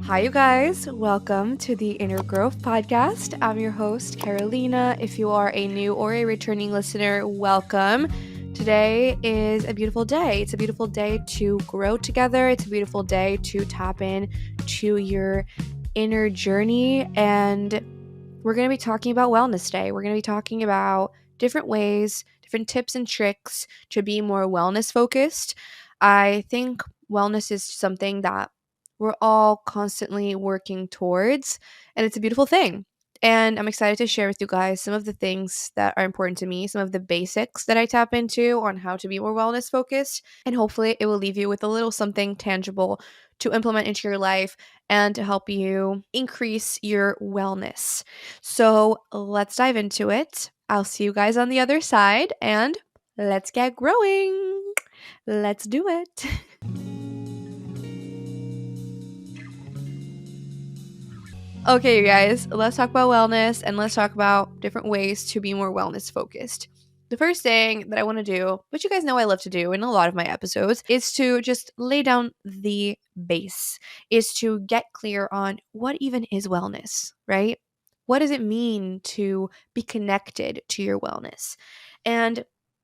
Hi, you guys. Welcome to the Inner Growth podcast. I'm your host, Carolina. If you are a new or a returning listener, welcome. Today is a beautiful day. It's a beautiful day to grow together. It's a beautiful day to tap in to your inner journey. And we're going to be talking about wellness today. We're going to be talking about different ways, different tips and tricks to be more wellness focused. I think wellness is something that we're all constantly working towards, and it's a beautiful thing. And I'm excited to share with you guys some of the things that are important to me, some of the basics that I tap into on how to be more wellness focused. And hopefully, it will leave you with a little something tangible to implement into your life and to help you increase your wellness. So let's dive into it. I'll see you guys on the other side, and let's get growing. Let's do it. Okay, you guys, let's talk about wellness and let's talk about different ways to be more wellness focused. The first thing that I want to do, which you guys know I love to do in a lot of my episodes, is to just lay down the base, is to get clear on what even is wellness, right? What does it mean to be connected to your wellness? And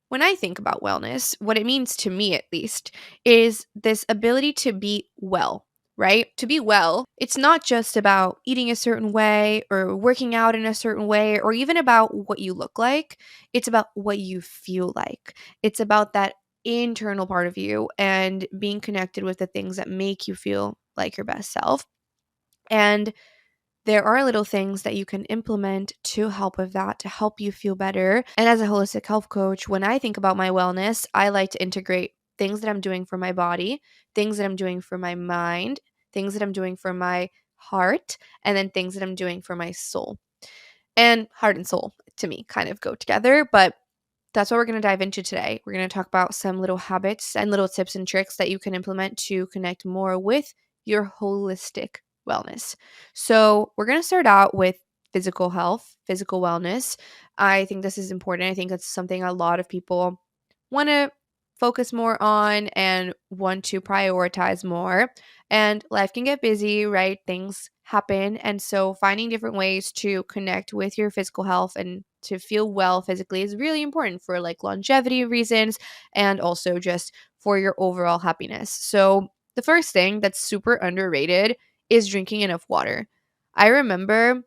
when I think about wellness, what it means to me at least is this ability to be well, right? To be well, it's not just about eating a certain way or working out in a certain way or even about what you look like. It's about what you feel like. It's about that internal part of you and being connected with the things that make you feel like your best self. And there are little things that you can implement to help with that, to help you feel better. And as a holistic health coach, when I think about my wellness, I like to integrate things that I'm doing for my body, things that I'm doing for my mind, things that I'm doing for my heart, and then things that I'm doing for my soul. And heart and soul, to me, kind of go together, but that's what we're going to dive into today. We're going to talk about some little habits and little tips and tricks that you can implement to connect more with your holistic wellness. So, we're going to start out with physical health, physical wellness. I think this is important. I think it's something a lot of people want to focus more on and want to prioritize more. And life can get busy, right? Things happen. And so finding different ways to connect with your physical health and to feel well physically is really important for like longevity reasons and also just for your overall happiness. So the first thing that's super underrated is drinking enough water. I remember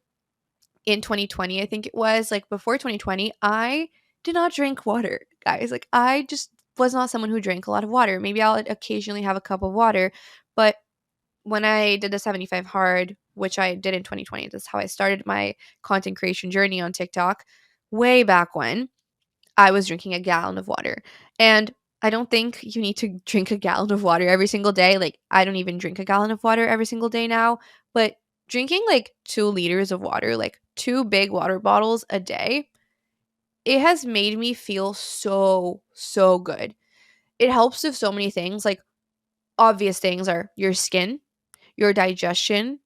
in 2020, I think it was like before 2020, I did not drink water, guys. Like I just was not someone who drank a lot of water. Maybe I'll occasionally have a cup of water, but when I did the 75 hard, which I did in 2020, that's how I started my content creation journey on TikTok way back when. I was drinking a gallon of water. And I don't think you need to drink a gallon of water every single day. Like, I don't even drink a gallon of water every single day now. But drinking like 2 liters of water, like 2 big water bottles a day, it has made me feel so, so good. It helps with so many things. Like, obvious things are your skin, your digestion,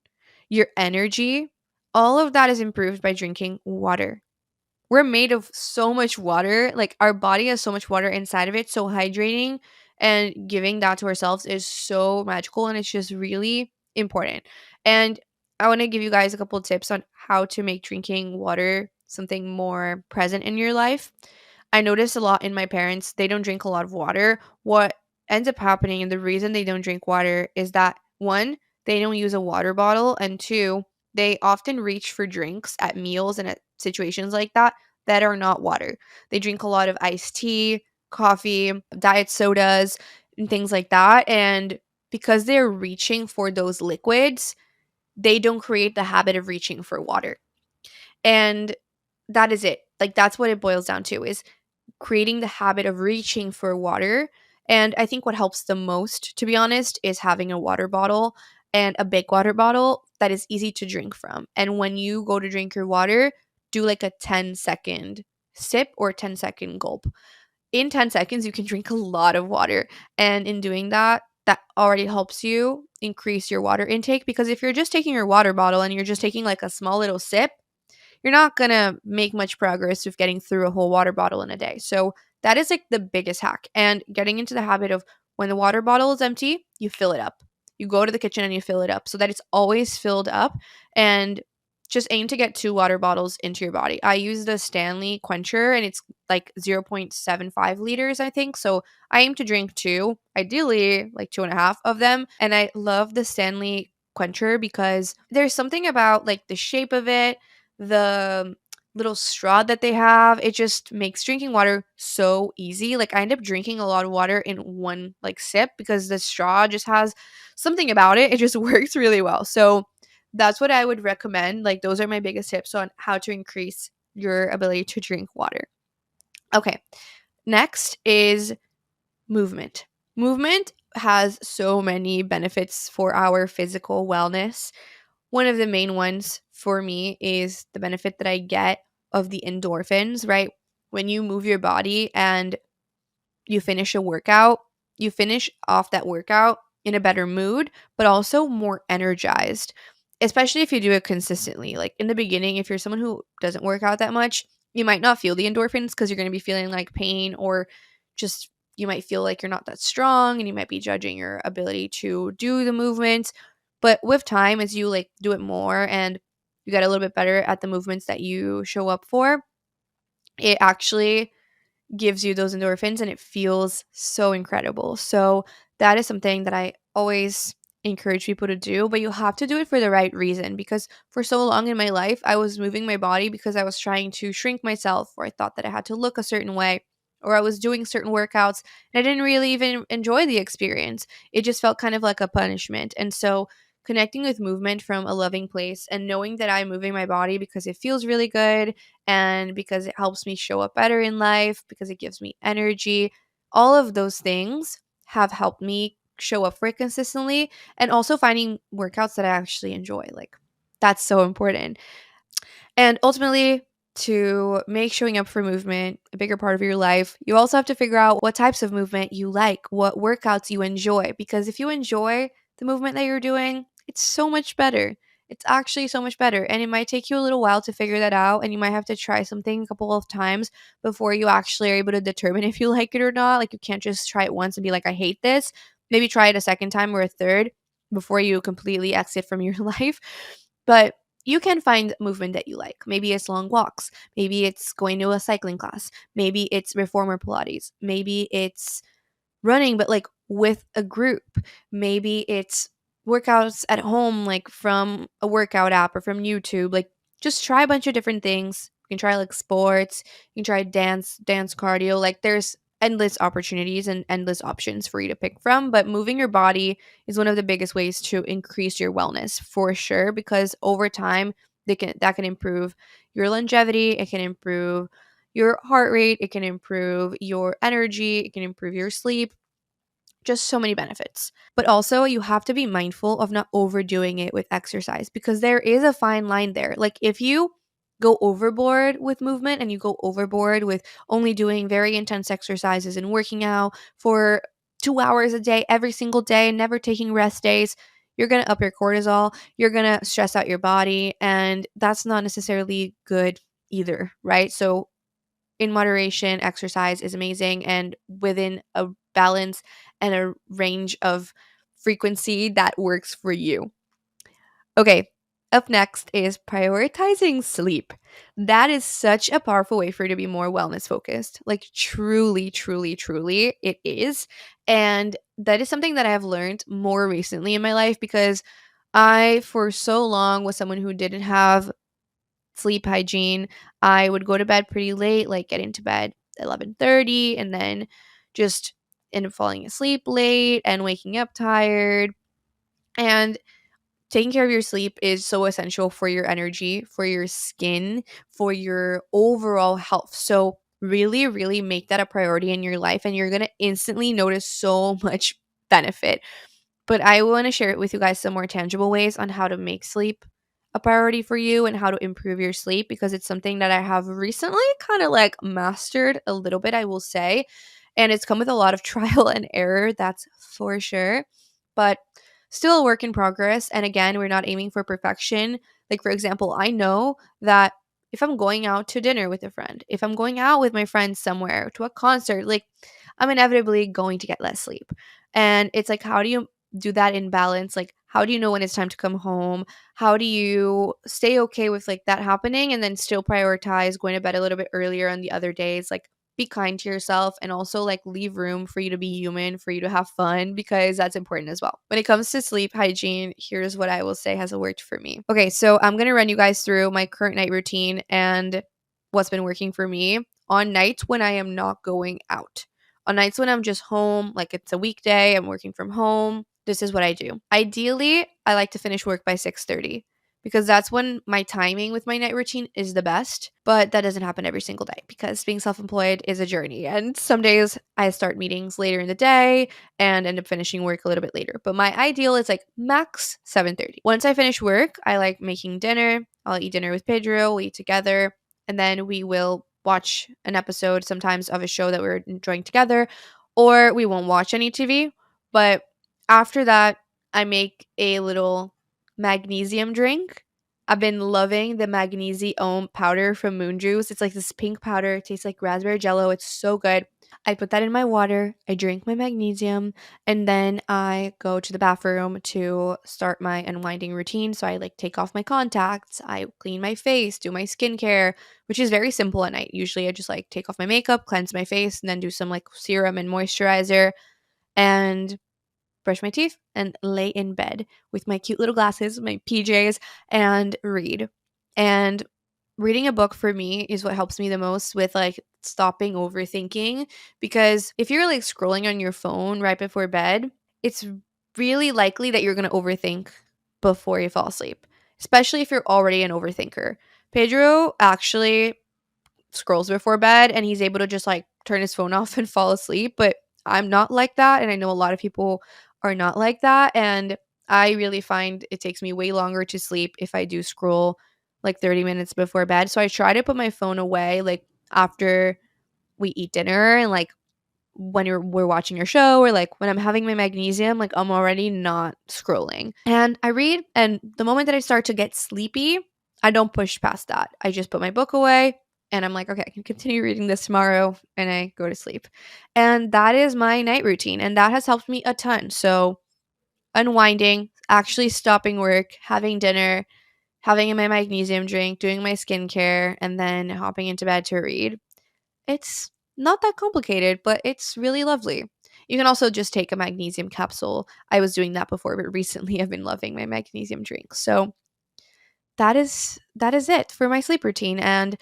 your energy. All of that is improved by drinking water. We're made of so much water. Like our body has so much water inside of it. So hydrating and giving that to ourselves is so magical and it's just really important. And I want to give you guys a couple of tips on how to make drinking water something more present in your life. I notice a lot in my parents, they don't drink a lot of water. What ends up happening and the reason they don't drink water is that one, they don't use a water bottle, and two, they often reach for drinks at meals and at situations like that are not water. They drink a lot of iced tea, coffee, diet sodas, and things like that. And because they're reaching for those liquids, they don't create the habit of reaching for water. And that is it. Like that's what it boils down to is creating the habit of reaching for water. And I think what helps the most, to be honest, is having a water bottle and a big water bottle that is easy to drink from. And when you go to drink your water, do like a 10-second sip or 10-second gulp. In 10 seconds, you can drink a lot of water. And in doing that, that already helps you increase your water intake because if you're just taking your water bottle and you're just taking like a small little sip, you're not going to make much progress with getting through a whole water bottle in a day. So that is like the biggest hack. And getting into the habit of when the water bottle is empty, you fill it up. you go to the kitchen and you fill it up so that it's always filled up. And just aim to get 2 water bottles into your body. I use the Stanley quencher and it's like 0.75 liters, I think. So I aim to drink two, ideally like 2.5 of them. And I love the Stanley quencher because there's something about like the shape of it, the little straw that they have. It just makes drinking water so easy. Like I end up drinking a lot of water in one like sip because the straw just has something about it. It just works really well. So that's what I would recommend. Like those are my biggest tips on how to increase your ability to drink water. Okay. Next is movement. Movement has so many benefits for our physical wellness. One of the main ones for me is the benefit that I get of the endorphins, right? When you move your body and you finish a workout, you finish off that workout in a better mood, but also more energized, especially if you do it consistently. Like in the beginning, if you're someone who doesn't work out that much, you might not feel the endorphins because you're going to be feeling like pain or just you might feel like you're not that strong and you might be judging your ability to do the movements. But with time, as you like do it more and you get a little bit better at the movements that you show up for, it actually gives you those endorphins and it feels so incredible. So that is something that I always encourage people to do, but you have to do it for the right reason because for so long in my life I was moving my body because I was trying to shrink myself or I thought that I had to look a certain way or I was doing certain workouts and I didn't really even enjoy the experience. It just felt kind of like a punishment. And so connecting with movement from a loving place and knowing that I'm moving my body because it feels really good and because it helps me show up better in life, because it gives me energy. All of those things have helped me show up for it consistently and also finding workouts that I actually enjoy. Like, that's so important. And ultimately, to make showing up for movement a bigger part of your life, you also have to figure out what types of movement you like, what workouts you enjoy. Because if you enjoy the movement that you're doing, it's so much better. It's actually so much better. And it might take you a little while to figure that out. And you might have to try something a couple of times before you actually are able to determine if you like it or not. Like, you can't just try it once and be like, I hate this. Maybe try it a second time or a third before you completely exit from your life. But you can find movement that you like. Maybe it's long walks. Maybe it's going to a cycling class. Maybe it's reformer Pilates. Maybe it's running, but like with a group. Maybe it's workouts at home, like from a workout app or from YouTube. Like just try a bunch of different things. You can try like sports. You can try dance cardio. Like there's endless opportunities and endless options for you to pick from. But moving your body is one of the biggest ways to increase your wellness for sure, because over time that can improve your longevity. It can improve your heart rate. It can improve your energy. It can improve your sleep, just so many benefits. But also, you have to be mindful of not overdoing it with exercise because there is a fine line there. Like, if you go overboard with movement and you go overboard with only doing very intense exercises and working out for 2 hours a day, every single day, and never taking rest days, you're going to up your cortisol, you're going to stress out your body, and that's not necessarily good either, right? So, in moderation, exercise is amazing and within a balance and a range of frequency that works for you. Okay, up next is prioritizing sleep. That is such a powerful way for you to be more wellness focused. Like, truly, truly, truly, it is. And that is something that I have learned more recently in my life because I, for so long, was someone who didn't have sleep hygiene. I would go to bed pretty late, like get into bed 11:30 and then just end up falling asleep late and waking up tired. And taking care of your sleep is so essential for your energy, for your skin, for your overall health. So really, really make that a priority in your life and you're going to instantly notice so much benefit. But I want to share it with you guys some more tangible ways on how to make sleep a priority for you and how to improve your sleep because it's something that I have recently kind of like mastered a little bit, I will say. And it's come with a lot of trial and error, that's for sure. But still a work in progress. And again, we're not aiming for perfection. Like, for example, I know that if I'm going out to dinner with a friend, if I'm going out with my friends somewhere to a concert, like I'm inevitably going to get less sleep. And it's like, how do you do that in balance? Like, how do you know when it's time to come home? How do you stay okay with like that happening and then still prioritize going to bed a little bit earlier on the other days? Like, be kind to yourself and also like leave room for you to be human, for you to have fun, because that's important as well. When it comes to sleep hygiene, here's what I will say has worked for me. Okay, so I'm going to run you guys through my current night routine and what's been working for me on nights when I am not going out. On nights when I'm just home, like it's a weekday, I'm working from home, this is what I do. Ideally, I like to finish work by 6:30 because that's when my timing with my night routine is the best. But that doesn't happen every single day because being self-employed is a journey. And some days I start meetings later in the day and end up finishing work a little bit later. But my ideal is like max 7:30. Once I finish work, I like making dinner. I'll eat dinner with Pedro, we eat together, and then we will watch an episode sometimes of a show that we're enjoying together, or we won't watch any TV. But after that, I make a little magnesium drink. I've been loving the magnesium powder from Moon Juice. It's like this pink powder. It tastes like raspberry jello. It's so good. I put that in my water. I drink my magnesium, and then I go to the bathroom to start my unwinding routine. So I like take off my contacts. I clean my face, do my skincare, which is very simple at night. Usually I just like take off my makeup, cleanse my face, and then do some like serum and moisturizer and brush my teeth, and lay in bed with my cute little glasses, my PJs, and read. And reading a book for me is what helps me the most with like stopping overthinking, because if you're like scrolling on your phone right before bed, it's really likely that you're going to overthink before you fall asleep, especially if you're already an overthinker. Pedro actually scrolls before bed and he's able to just like turn his phone off and fall asleep, but I'm not like that, and I know a lot of people are not like that, and I really find it takes me way longer to sleep if I do scroll like 30 minutes before bed. So I try to put my phone away like after we eat dinner, and like when we're watching your show, or like when I'm having my magnesium, like I'm already not scrolling. And I read, and the moment that I start to get sleepy, I don't push past that. I just put my book away and I'm like, okay, I can continue reading this tomorrow, and I go to sleep. And that is my night routine, and that has helped me a ton. So unwinding, actually stopping work, having dinner, having my magnesium drink, doing my skincare, and then hopping into bed to read. It's not that complicated, but it's really lovely. You can also just take a magnesium capsule. I was doing that before, but recently I've been loving my magnesium drink. So that is it for my sleep routine. And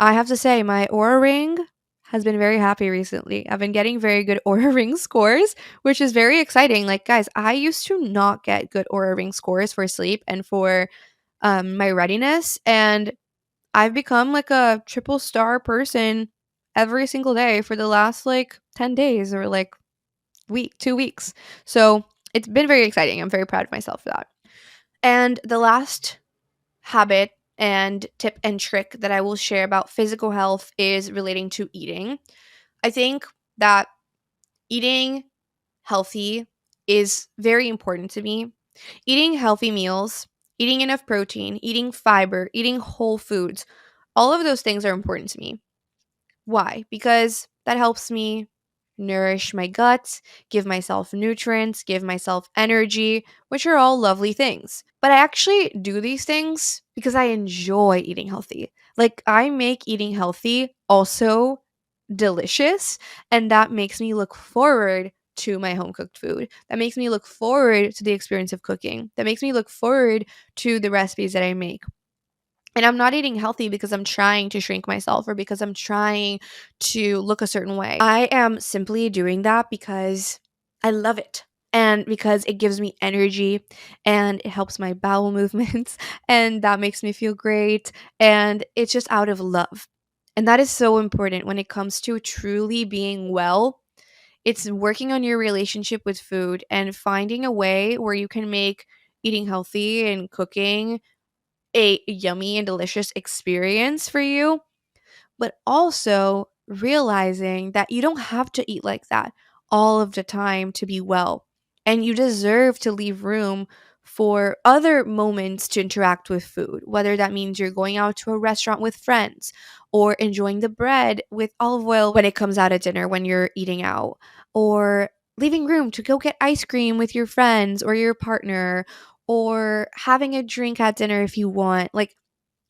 I have to say, my Aura Ring has been very happy recently. I've been getting very good Aura Ring scores, which is very exciting. Like, guys, I used to not get good Aura Ring scores for sleep and for my readiness, and I've become like a triple star person every single day for the last like 10 days or like 2 weeks. So it's been very exciting. I'm very proud of myself for that. And the last habit and tip and trick that I will share about physical health is relating to eating. I think that eating healthy is very important to me. Eating healthy meals, eating enough protein, eating fiber, eating whole foods, all of those things are important to me. Why? Because that helps me nourish my gut, give myself nutrients, give myself energy, which are all lovely things. But I actually do these things because I enjoy eating healthy. Like, I make eating healthy also delicious, and that makes me look forward to my home cooked food. That makes me look forward to the experience of cooking. That makes me look forward to the recipes that I make. And I'm not eating healthy because I'm trying to shrink myself or because I'm trying to look a certain way. I am simply doing that because I love it, and because it gives me energy and it helps my bowel movements and that makes me feel great, and it's just out of love. And that is so important when it comes to truly being well. It's working on your relationship with food and finding a way where you can make eating healthy and cooking a yummy and delicious experience for you, but also realizing that you don't have to eat like that all of the time to be well. And you deserve to leave room for other moments to interact with food, whether that means you're going out to a restaurant with friends or enjoying the bread with olive oil when it comes out at dinner when you're eating out, or leaving room to go get ice cream with your friends or your partner, or having a drink at dinner if you want, like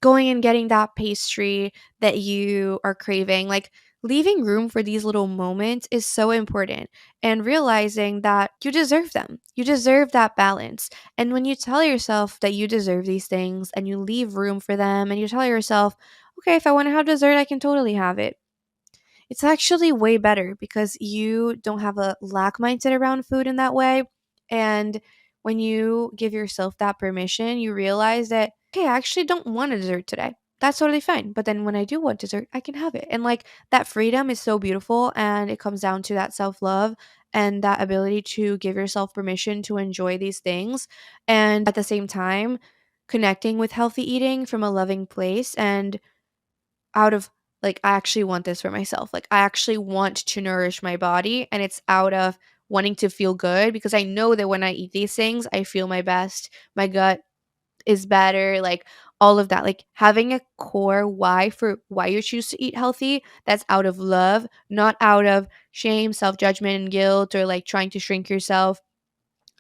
going and getting that pastry that you are craving. Like leaving room for these little moments is so important, and realizing that you deserve them. You deserve that balance. And when you tell yourself that you deserve these things and you leave room for them and you tell yourself, okay, if I want to have dessert, I can totally have it, it's actually way better because you don't have a lack mindset around food in that way. And when you give yourself that permission, you realize that, okay, I actually don't want a dessert today. That's totally fine. But then when I do want dessert, I can have it. And like that freedom is so beautiful. And it comes down to that self love and that ability to give yourself permission to enjoy these things. And at the same time, connecting with healthy eating from a loving place and out of like, I actually want this for myself. Like, I actually want to nourish my body, and it's out of wanting to feel good because I know that when I eat these things, I feel my best. My gut is better, like all of that. Like having a core why for why you choose to eat healthy, that's out of love, not out of shame, self-judgment and guilt, or like trying to shrink yourself.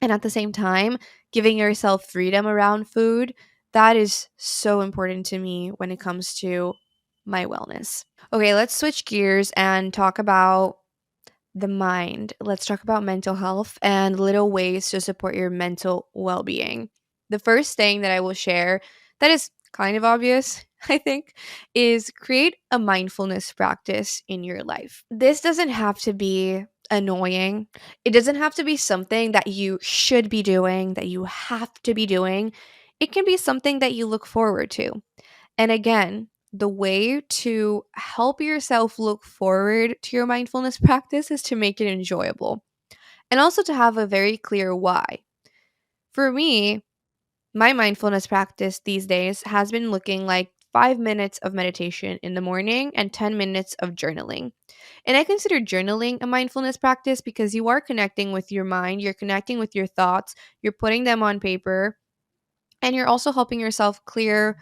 And at the same time, giving yourself freedom around food, that is so important to me when it comes to my wellness. Okay, let's switch gears and talk about the mind. Let's talk about mental health and little ways to support your mental well being. The first thing that I will share that is kind of obvious, I think, is create a mindfulness practice in your life. This doesn't have to be annoying, it doesn't have to be something that you should be doing, that you have to be doing. It can be something that you look forward to. And again, the way to help yourself look forward to your mindfulness practice is to make it enjoyable and also to have a very clear why. For me, my mindfulness practice these days has been looking like 5 minutes of meditation in the morning and 10 minutes of journaling. And I consider journaling a mindfulness practice because you are connecting with your mind, you're connecting with your thoughts, you're putting them on paper, and you're also helping yourself clear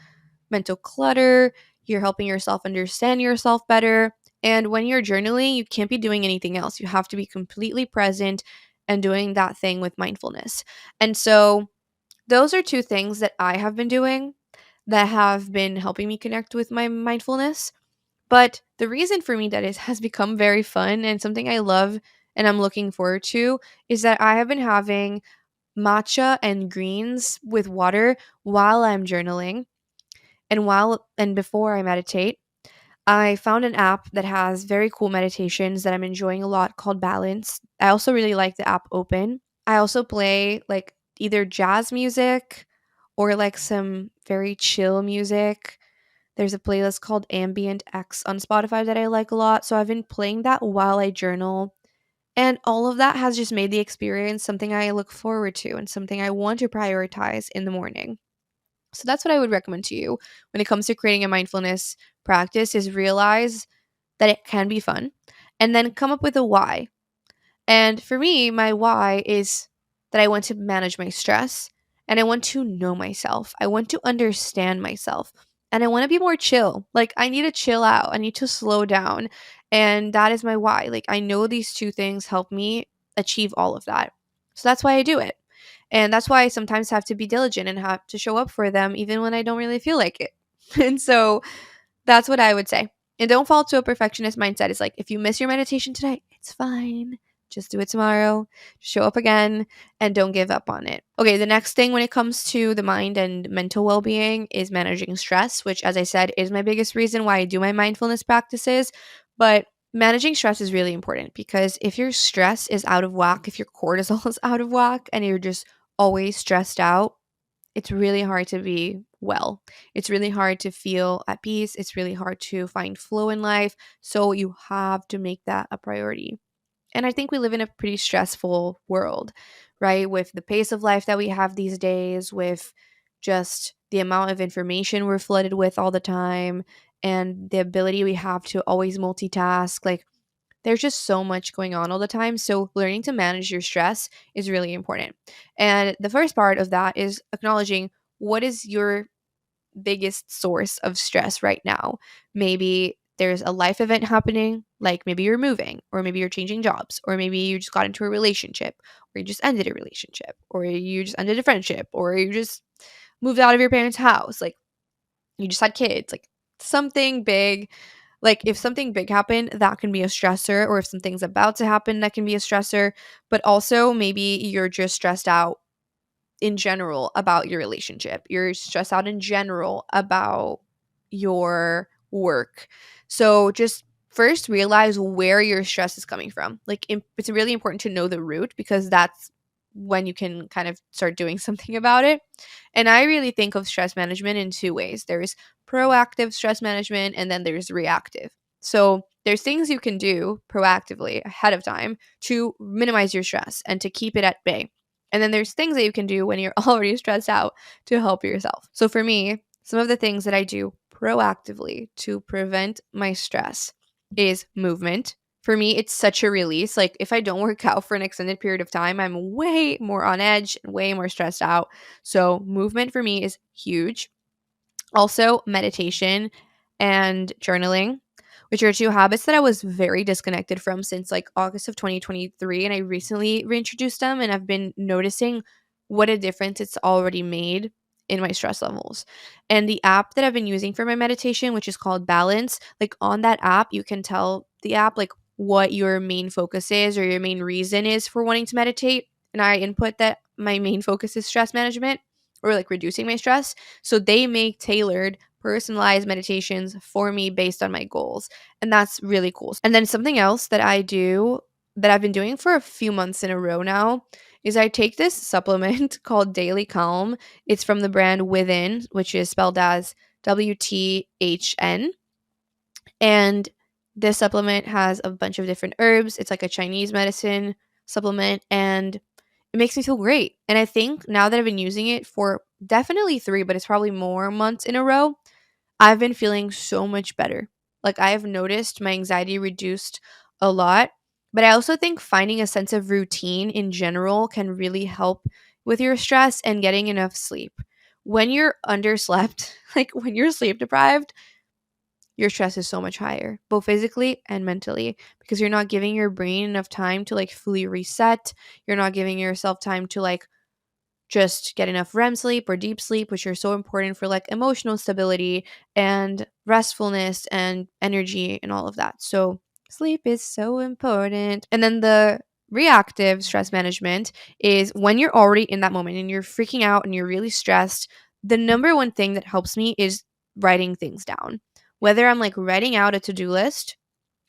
mental clutter. You're helping yourself understand yourself better. And when you're journaling, you can't be doing anything else. You have to be completely present and doing that thing with mindfulness. And so, those are two things that I have been doing that have been helping me connect with my mindfulness. But the reason for me that it has become very fun and something I love and I'm looking forward to is that I have been having matcha and greens with water while I'm journaling and before I meditate. I found an app that has very cool meditations that I'm enjoying a lot called Balance. I also really like the app Open. I also play like either jazz music or like some very chill music. There's a playlist called Ambient X on Spotify that I like a lot. So I've been playing that while I journal. And all of that has just made the experience something I look forward to and something I want to prioritize in the morning. So that's what I would recommend to you when it comes to creating a mindfulness practice is realize that it can be fun and then come up with a why. And for me, my why is that I want to manage my stress and I want to know myself. I want to understand myself and I want to be more chill. Like, I need to chill out, I need to slow down. And that is my why. Like, I know these two things help me achieve all of that. So that's why I do it. And that's why I sometimes have to be diligent and have to show up for them, even when I don't really feel like it. And so that's what I would say. And don't fall to a perfectionist mindset. It's like, if you miss your meditation today, it's fine. Just do it tomorrow. Show up again and don't give up on it. Okay, the next thing when it comes to the mind and mental well being is managing stress, which, as I said, is my biggest reason why I do my mindfulness practices. But managing stress is really important because if your stress is out of whack, if your cortisol is out of whack, and you're just always stressed out, it's really hard to be well. It's really hard to feel at peace. It's really hard to find flow in life. So you have to make that a priority. And I think we live in a pretty stressful world, right? With the pace of life that we have these days, with just the amount of information we're flooded with all the time, and the ability we have to always multitask. Like, there's just so much going on all the time. So, learning to manage your stress is really important. And the first part of that is acknowledging what is your biggest source of stress right now. Maybe there's a life event happening, like maybe you're moving, or maybe you're changing jobs, or maybe you just got into a relationship, or you just ended a relationship, or you just ended a friendship, or you just moved out of your parents' house, like you just had kids, like something big. Like if something big happened, that can be a stressor, or if something's about to happen, that can be a stressor. But also maybe you're just stressed out in general about your relationship. You're stressed out in general about your work. So just first realize where your stress is coming from. Like it's really important to know the root, because that's when you can kind of start doing something about it. And I really think of stress management in two ways. There's proactive stress management, and then there's reactive. So there's things you can do proactively ahead of time to minimize your stress and to keep it at bay. And then there's things that you can do when you're already stressed out to help yourself. So for me, some of the things that I do proactively to prevent my stress is movement. For me, it's such a release. Like if I don't work out for an extended period of time, I'm way more on edge and way more stressed out. So movement for me is huge. Also, meditation and journaling, which are two habits that I was very disconnected from since like August of 2023. And I recently reintroduced them, and I've been noticing what a difference it's already made in my stress levels. And the app that I've been using for my meditation, which is called Balance, like on that app, you can tell the app like what your main focus is or your main reason is for wanting to meditate. And I input that my main focus is stress management, or like reducing my stress. So they make tailored, personalized meditations for me based on my goals. And that's really cool. And then something else that I do that I've been doing for a few months in a row now is I take this supplement called Daily Calm. It's from the brand Within, which is spelled as WTHN. And this supplement has a bunch of different herbs. It's like a Chinese medicine supplement, and it makes me feel great. And I think now that I've been using it for definitely 3, but it's probably more months in a row, I've been feeling so much better. Like I have noticed my anxiety reduced a lot, but I also think finding a sense of routine in general can really help with your stress and getting enough sleep. When you're underslept, like when you're sleep deprived, your stress is so much higher, both physically and mentally, because you're not giving your brain enough time to like fully reset. You're not giving yourself time to like just get enough REM sleep or deep sleep, which are so important for like emotional stability and restfulness and energy and all of that. So, sleep is so important. And then the reactive stress management is when you're already in that moment and you're freaking out and you're really stressed. The number one thing that helps me is writing things down. Whether I'm like writing out a to do list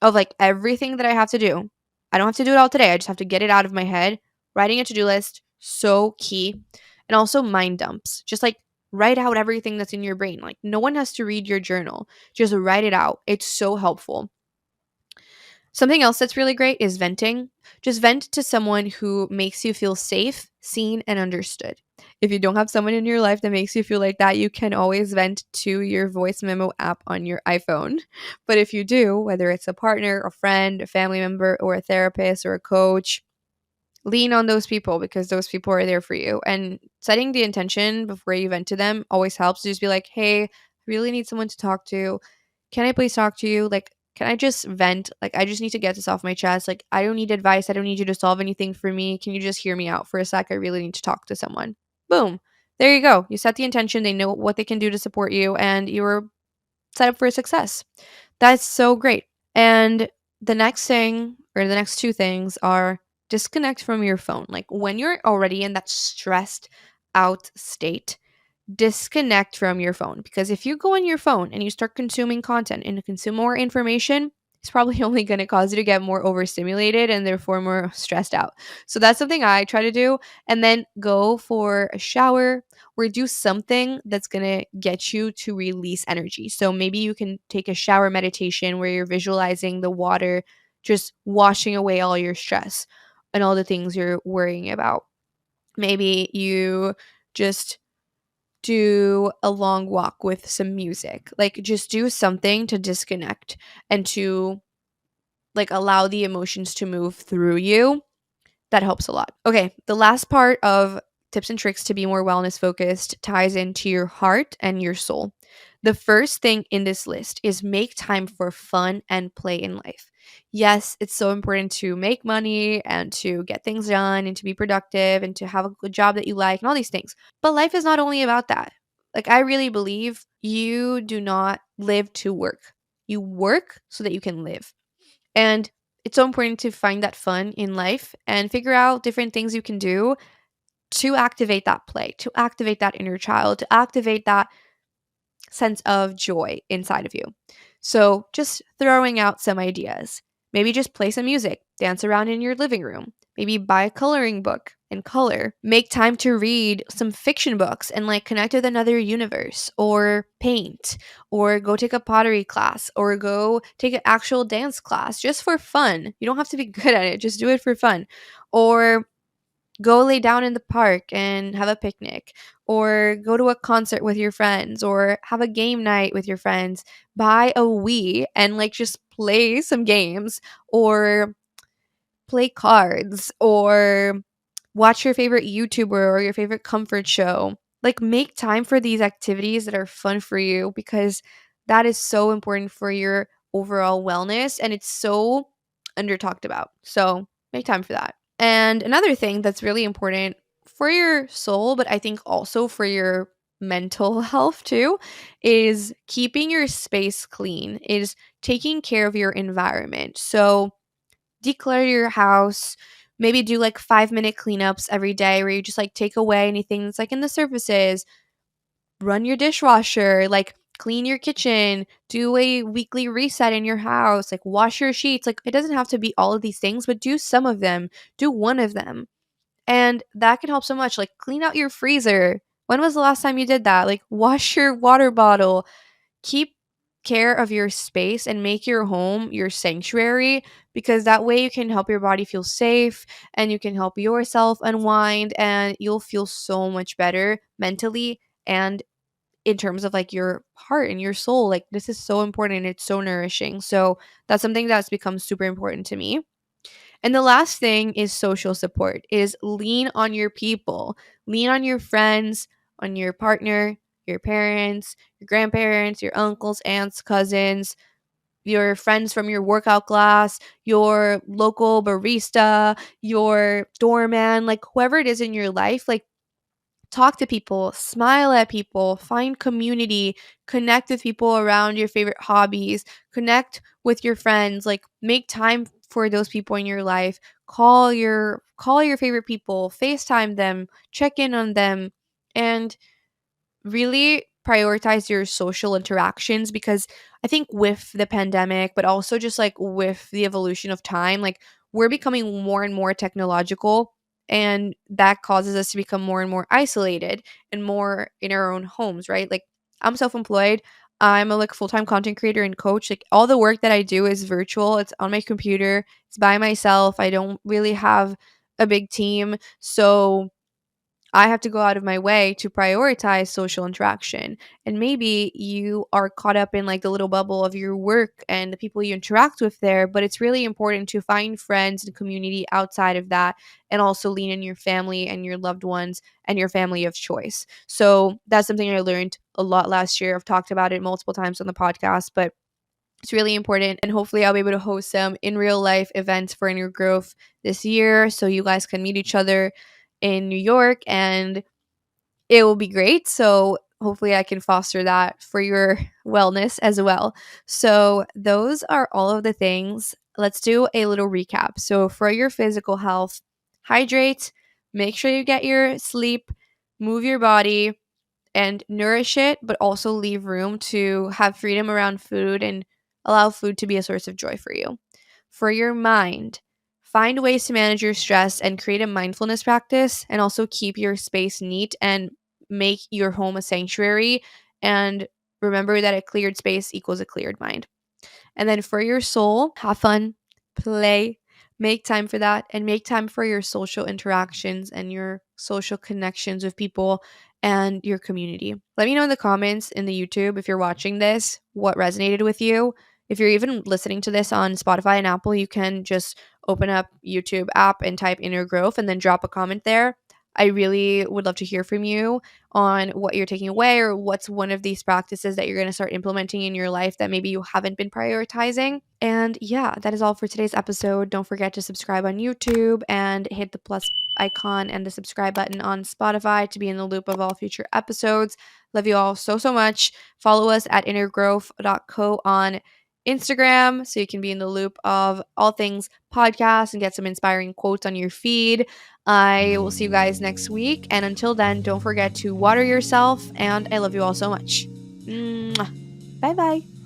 of like everything that I have to do. I don't have to do it all today. I just have to get it out of my head. Writing a to do list, so key. And also mind dumps. Just like write out everything that's in your brain. Like no one has to read your journal. Just write it out. It's so helpful. Something else that's really great is venting. Just vent to someone who makes you feel safe, seen, and understood. If you don't have someone in your life that makes you feel like that, you can always vent to your voice memo app on your iPhone. But if you do, whether it's a partner, a friend, a family member, or a therapist or a coach, lean on those people because those people are there for you. And setting the intention before you vent to them always helps. Just be like, hey, I really need someone to talk to. Can I please talk to you? Like, can I just vent? Like, I just need to get this off my chest. Like, I don't need advice. I don't need you to solve anything for me. Can you just hear me out for a sec? I really need to talk to someone. Boom. There you go. You set the intention. They know what they can do to support you, and you're set up for success. That's so great. And the next thing, or the next two things, are disconnect from your phone. Like when you're already in that stressed out state, disconnect from your phone, because if you go on your phone and you start consuming content and consume more information, it's probably only going to cause you to get more overstimulated and therefore more stressed out. So that's something I try to do. And then go for a shower or do something that's going to get you to release energy. So maybe you can take a shower meditation where you're visualizing the water just washing away all your stress and all the things you're worrying about. Maybe you just do a long walk with some music. Like just do something to disconnect and to like allow the emotions to move through you. That helps a lot. Okay, the last part of tips and tricks to be more wellness focused ties into your heart and your soul. The first thing in this list is make time for fun and play in life. Yes, it's so important to make money and to get things done and to be productive and to have a good job that you like and all these things. But life is not only about that. Like, I really believe you do not live to work. You work so that you can live. And it's so important to find that fun in life and figure out different things you can do to activate that play, to activate that inner child, to activate that sense of joy inside of you. So, just throwing out some ideas. Maybe just play some music, dance around in your living room. Maybe buy a coloring book and color. Make time to read some fiction books and like connect with another universe, or paint, or go take a pottery class, or go take an actual dance class just for fun. You don't have to be good at it, just do it for fun. Or go lay down in the park and have a picnic, or go to a concert with your friends, or have a game night with your friends. Buy a Wii and like just play some games, or play cards, or watch your favorite YouTuber or your favorite comfort show. Like, make time for these activities that are fun for you, because that is so important for your overall wellness and it's so under talked about. So, make time for that. And another thing that's really important for your soul, but I think also for your mental health too, is keeping your space clean, is taking care of your environment. So, declutter your house. Maybe do like 5-minute cleanups every day where you just like take away anything that's like in the surfaces, run your dishwasher, like clean your kitchen, do a weekly reset in your house, like wash your sheets. Like, it doesn't have to be all of these things, but do some of them, do one of them. And that can help so much. Like, clean out your freezer. When was the last time you did that? Like, wash your water bottle. Keep care of your space and make your home your sanctuary, because that way you can help your body feel safe and you can help yourself unwind and you'll feel so much better mentally and in terms of like your heart and your soul. Like, this is so important. It's so nourishing. So that's something that's become super important to me. And the last thing is social support, is lean on your people, lean on your friends, on your partner, your parents, your grandparents, your uncles, aunts, cousins, your friends from your workout class, your local barista, your doorman, like whoever it is in your life. Like, talk to people, smile at people, find community, connect with people around your favorite hobbies, connect with your friends, like make time for those people in your life. Call your favorite people, FaceTime them, check in on them, and really prioritize your social interactions, because I think with the pandemic, but also just like with the evolution of time, like we're becoming more and more technological, and that causes us to become more and more isolated and more in our own homes, right? Like, I'm self-employed. I'm a like full-time content creator and coach. Like, all the work that I do is virtual. It's on my computer. It's by myself. I don't really have a big team. So I have to go out of my way to prioritize social interaction. And maybe you are caught up in like the little bubble of your work and the people you interact with there, but it's really important to find friends and community outside of that, and also lean in your family and your loved ones and your family of choice. So that's something I learned a lot last year. I've talked about it multiple times on the podcast, but it's really important. And hopefully I'll be able to host some in real life events for Inner Growth this year, so you guys can meet each other in New York, and it will be great. So hopefully I can foster that for your wellness as well. So those are all of the things. Let's do a little recap. So for your physical health, hydrate, make sure you get your sleep, move your body, and nourish it, but also leave room to have freedom around food and allow food to be a source of joy for you. For your mind, find ways to manage your stress and create a mindfulness practice, and also keep your space neat and make your home a sanctuary. And remember that a cleared space equals a cleared mind. And then for your soul, have fun, play, make time for that, and make time for your social interactions and your social connections with people and your community. Let me know in the comments in the YouTube, if you're watching this, what resonated with you. If you're even listening to this on Spotify and Apple, you can just open up YouTube app and type Inner Growth and then drop a comment there. I really would love to hear from you on what you're taking away, or what's one of these practices that you're going to start implementing in your life that maybe you haven't been prioritizing. And yeah, that is all for today's episode. Don't forget to subscribe on YouTube and hit the plus icon and the subscribe button on Spotify to be in the loop of all future episodes. Love you all so, so much. Follow us at innergrowth.co on Instagram so you can be in the loop of all things podcast and get some inspiring quotes on your feed. I will see you guys next week. And until then, don't forget to water yourself. And I love you all so much. Bye bye.